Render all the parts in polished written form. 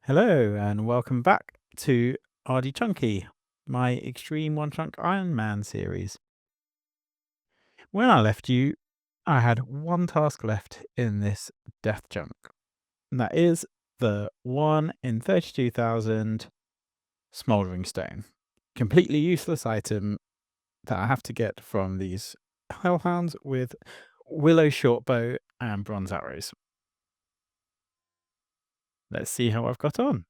Hello and welcome back to Ardy Chunky, my Extreme One Chunk Iron Man series. When I left you, I had one task left in this death chunk, and that is the 1 in 32,000 smouldering stone. Completely useless item that I have to get from these hellhounds with willow shortbow and bronze arrows. Let's see how I've got on.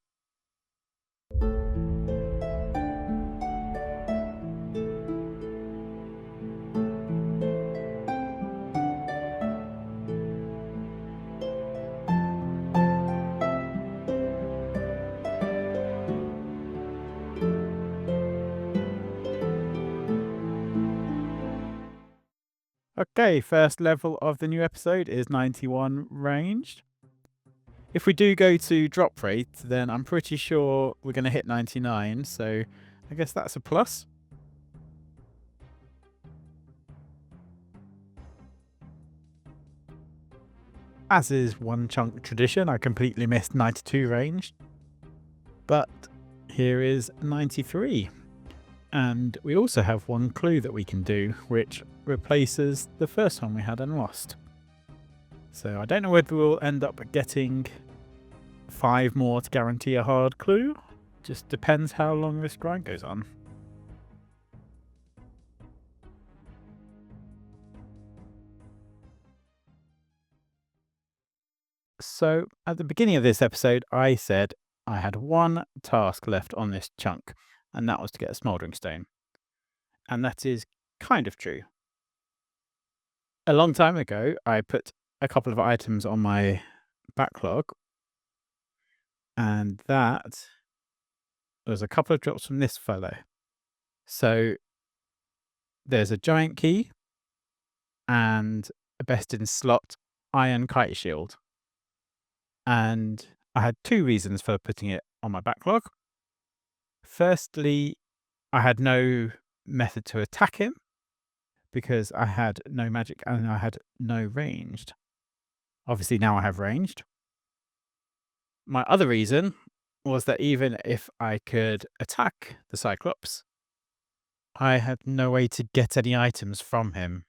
Okay, first level of the new episode is 91 ranged. If we do go to drop rate, then I'm pretty sure we're going to hit 99, so I guess that's a plus. As is one chunk tradition, I completely missed 92 range, but here is 93. And we also have one clue that we can do, which replaces the first one we had and lost. So I don't know whether we'll end up getting 5 more to guarantee a hard clue. Just depends how long this grind goes on. So at the beginning of this episode, I said I had one task left on this chunk, and that was to get a smouldering stone. And that is kind of true. A long time ago, I put a couple of items on my backlog, and that was a couple of drops from this fellow. So there's a giant key and a best in slot iron kite shield. And I had 2 reasons for putting it on my backlog. Firstly, I had no method to attack him because I had no magic and I had no ranged. Obviously now I have ranged. My other reason was that even if I could attack the Cyclops, I had no way to get any items from him.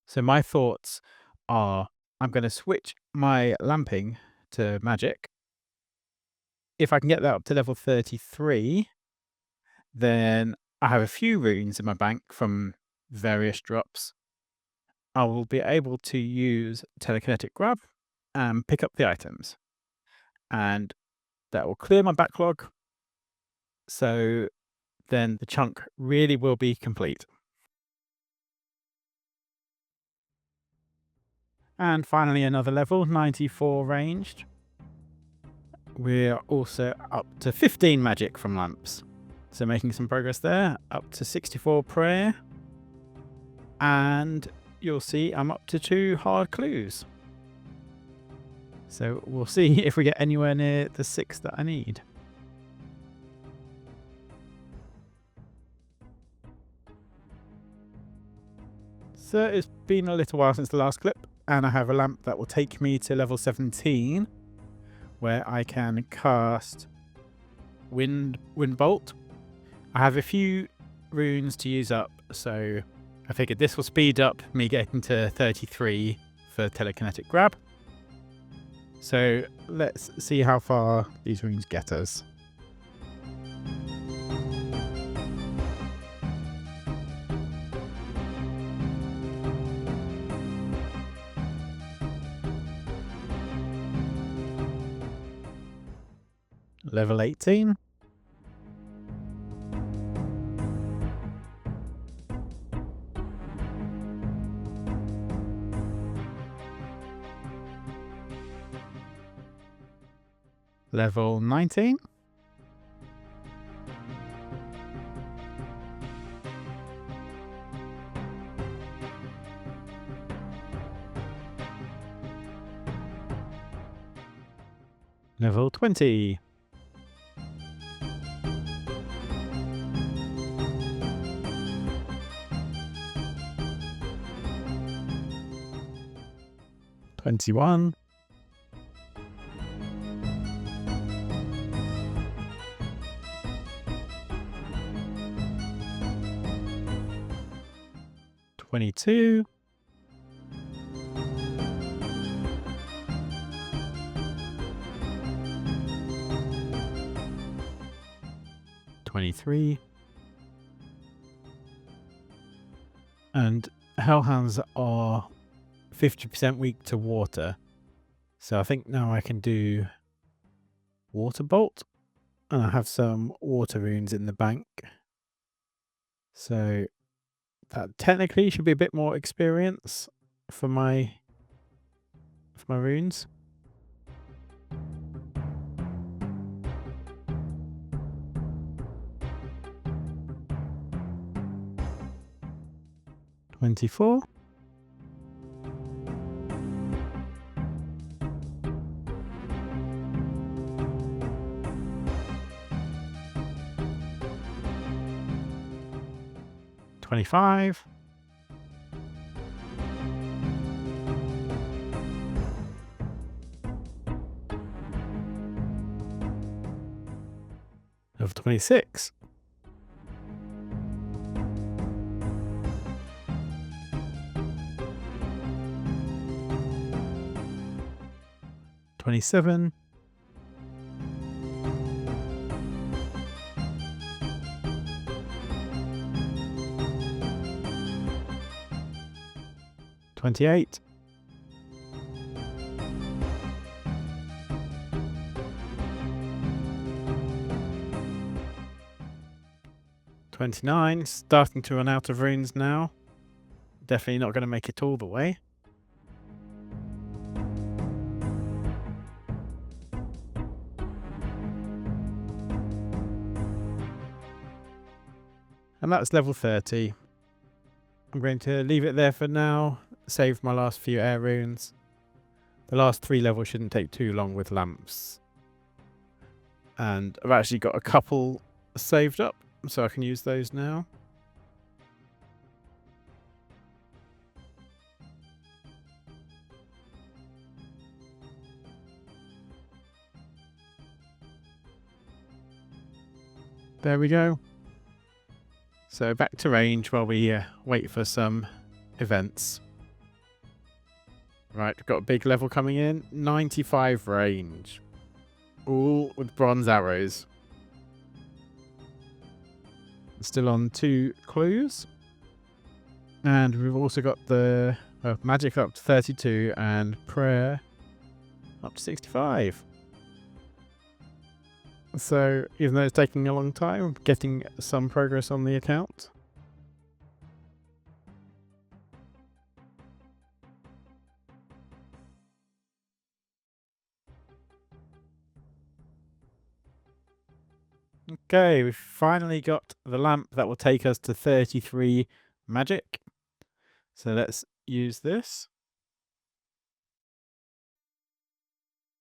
So my thoughts are, I'm going to switch my lamping to magic. If I can get that up to level 33, then I have a few runes in my bank from various drops. I will be able to use telekinetic grab and pick up the items. And that will clear my backlog. So then the chunk really will be complete. And finally, another level, 94 ranged. We're also up to 15 magic from lamps. So making some progress there, up to 64 prayer. And you'll see I'm up to 2 hard clues. So we'll see if we get anywhere near the 6 that I need. So it's been a little while since the last clip, and I have a lamp that will take me to level 17, where I can cast Wind Bolt. I have a few runes to use up, so I figured this will speed up me getting to 33 for telekinetic grab. So let's see how far these runes get us. Level 18. Level 19. Level 20. '21. 22. 23. And hellhounds are 50% weak to water. So I think now I can do water bolt. And I have some water runes in the bank. So that technically should be a bit more experience for my runes. $24. 25. 26. 27. 28. 29. Starting to run out of runes now. Definitely not going to make it all the way. And that's level 30. I'm going to leave it there for now. Save my last few air runes. The last 3 levels shouldn't take too long with lamps. And I've actually got a couple saved up, so I can use those now. There we go. So back to range while we wait for some events. Right, we've got a big level coming in. 95 range. All with bronze arrows. Still on 2 clues. And we've also got the magic up to 32 and prayer up to 65. So, even though it's taking a long time, getting some progress on the account. Okay, we've finally got the lamp that will take us to 33 magic. So let's use this.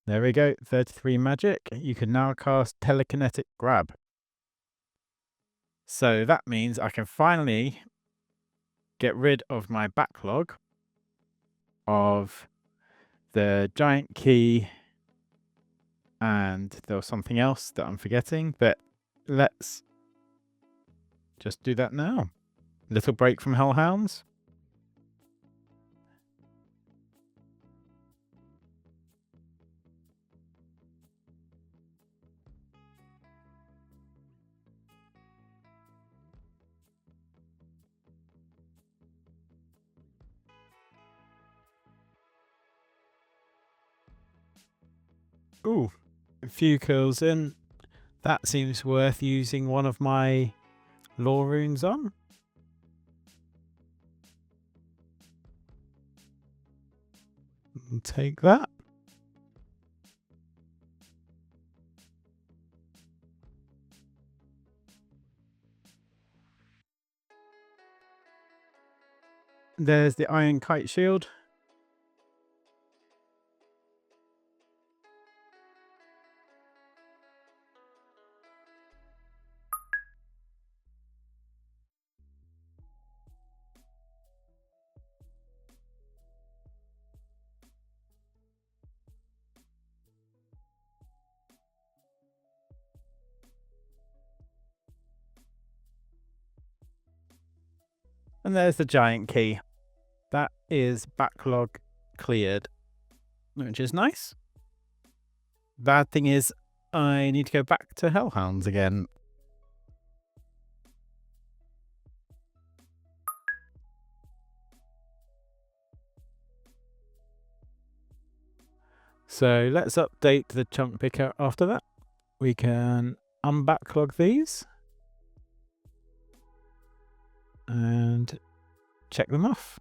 There we go, 33 magic. You can now cast telekinetic grab. So that means I can finally get rid of my backlog of the giant key, and there was something else that I'm forgetting, but let's just do that now. Little break from Hellhounds. Ooh, a few kills in. That seems worth using one of my lore runes on. I'll take that. There's the iron kite shield. And there's the giant key. That is backlog cleared, which is nice. Bad thing is I need to go back to Hellhounds again. So let's update the chunk picker after that. We can unbacklog these and check them off.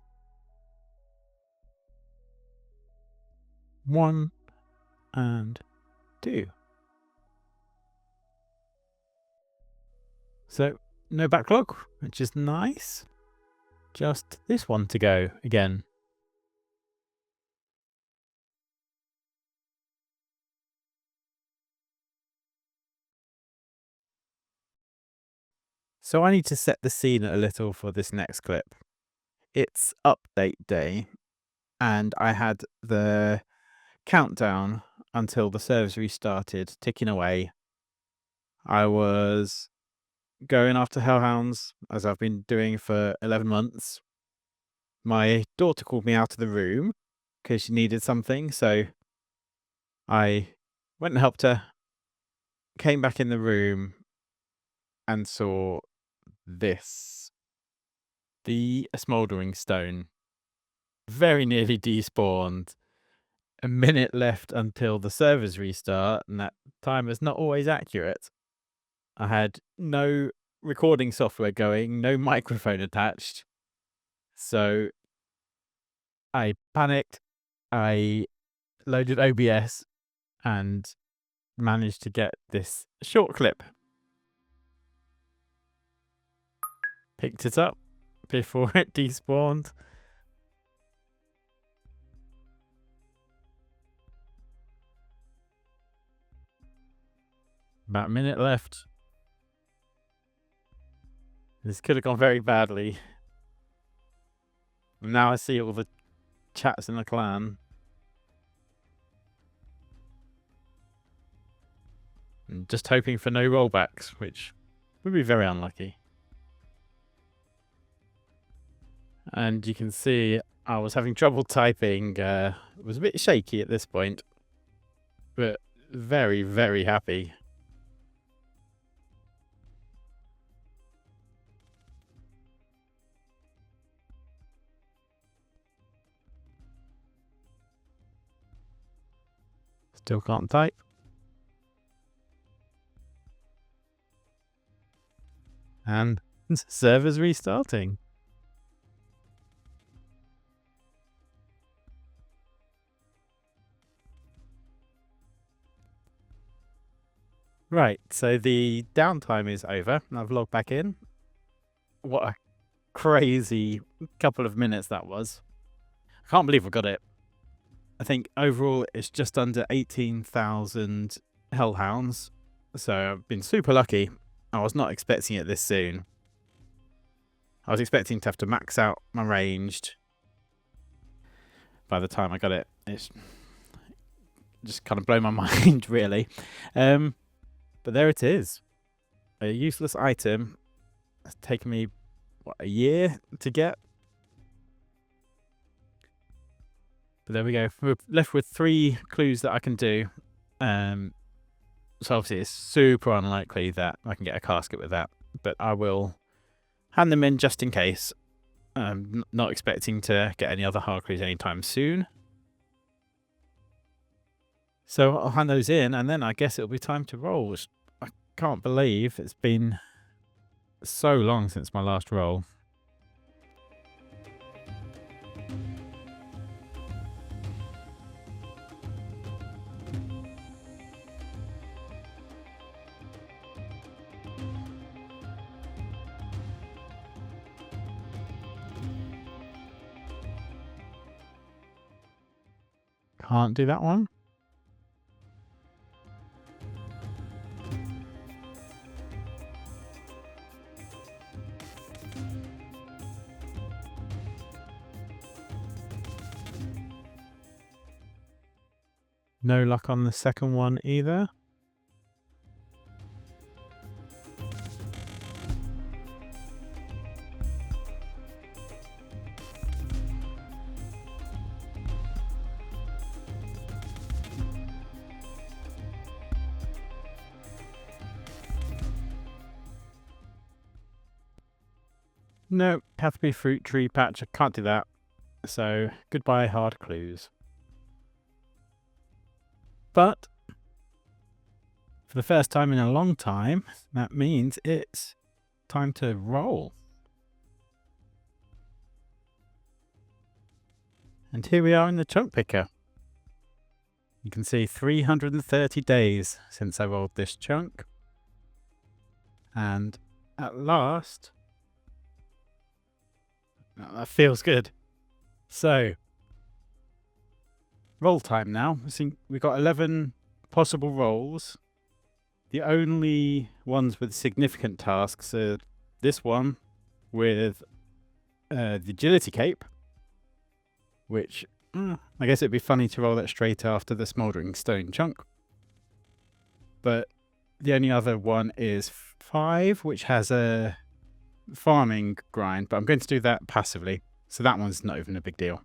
1 and 2. So no backlog, which is nice. Just this one to go again. So I need to set the scene a little for this next clip. It's update day, and I had the countdown until the servers restarted ticking away. I was going after Hellhounds, as I've been doing for 11 months. My daughter called me out of the room because she needed something, so I went and helped her, came back in the room, and saw this. The smouldering stone. Very nearly despawned. A minute left until the servers restart, and that timer's not always accurate. I had no recording software going, no microphone attached. So I panicked. I loaded OBS and managed to get this short clip. Picked it up before it despawned. About a minute left. This could have gone very badly. Now I see all the chats in the clan. And just hoping for no rollbacks, which would be very unlucky. And you can see I was having trouble typing. It was a bit shaky at this point, but very, very happy. Still can't type. And server's restarting. Right, so the downtime is over. I've logged back in. What a crazy couple of minutes that was. I can't believe I got it. I think overall it's just under 18,000 Hellhounds. So I've been super lucky. I was not expecting it this soon. I was expecting to have to max out my ranged. By the time I got it, it's just kind of blown my mind, really. But there it is. A useless item. It's taken me, what, a year to get? But there we go. We're left with 3 clues that I can do. So obviously it's super unlikely that I can get a casket with that. But I will hand them in just in case. I'm not expecting to get any other hard clues anytime soon. So I'll hand those in, and then I guess it'll be time to roll. I can't believe it's been so long since my last roll. Can't do that one. No luck on the second one either. No, have to be fruit tree patch. I can't do that. So goodbye hard clues. But for the first time in a long time, that means it's time to roll. And here we are in the chunk picker. You can see 330 days since I rolled this chunk. And at last, that feels good. So, roll time now. See, we've got 11 possible rolls. The only ones with significant tasks are this one with the agility cape, which I guess it'd be funny to roll that straight after the smouldering stone chunk. But the only other one is 5, which has a farming grind, but I'm going to do that passively. So that one's not even a big deal.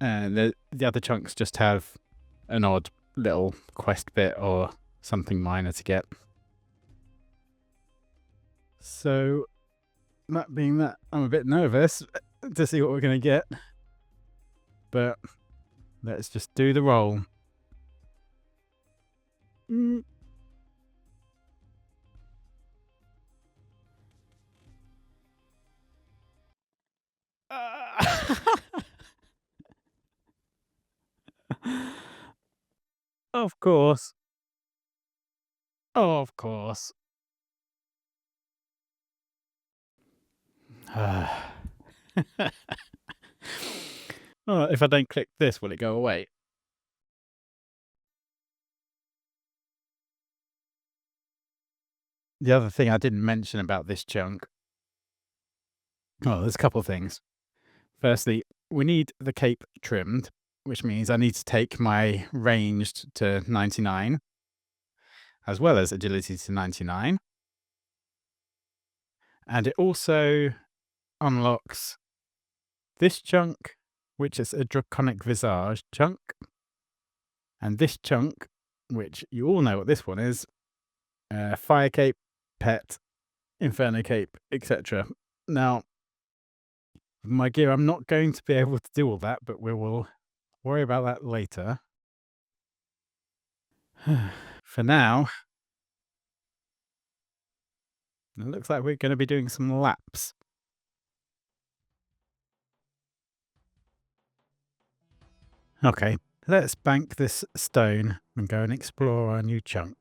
And the other chunks just have an odd little quest bit or something minor to get. So that being that, I'm a bit nervous to see what we're going to get. But let's just do the roll. Of course. Of course. Oh, if I don't click this, will it go away? The other thing I didn't mention about this chunk. Oh, there's a couple of things. Firstly, we need the cape trimmed, which means I need to take my ranged to 99, as well as agility to 99. And it also unlocks this chunk, which is a Draconic Visage chunk, and this chunk, which you all know what this one is, Fire Cape, Pet, Inferno Cape, etc. Now, with my gear, I'm not going to be able to do all that, but we will worry about that later. For now, it looks like we're going to be doing some laps. Okay, let's bank this stone and go and explore our new chunk.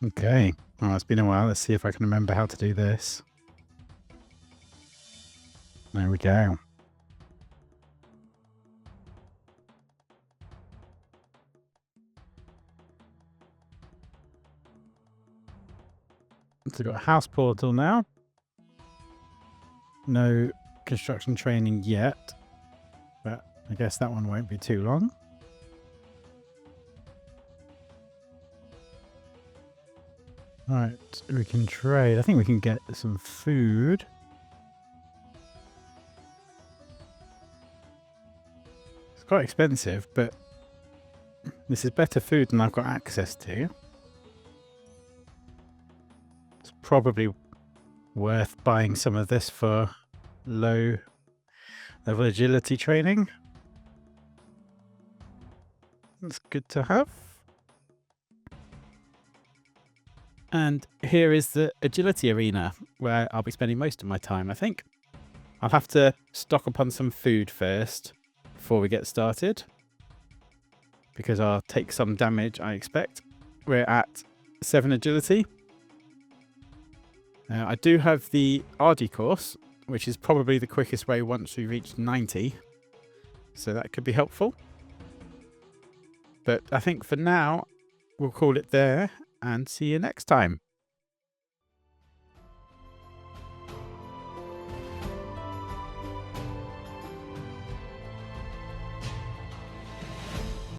Okay, well, it's been a while. Let's see if I can remember how to do this. There we go. So we've got a house portal now. No construction training yet, but I guess that one won't be too long. Right, we can trade. I think we can get some food. It's quite expensive, but this is better food than I've got access to. It's probably worth buying some of this for low level agility training. That's good to have. And here is the agility arena, where I'll be spending most of my time, I think. I'll have to stock up on some food first before we get started, because I'll take some damage, I expect. We're at 7 agility. I do have the Ardy course, which is probably the quickest way once we reach 90. So that could be helpful. But I think for now, we'll call it there and see you next time.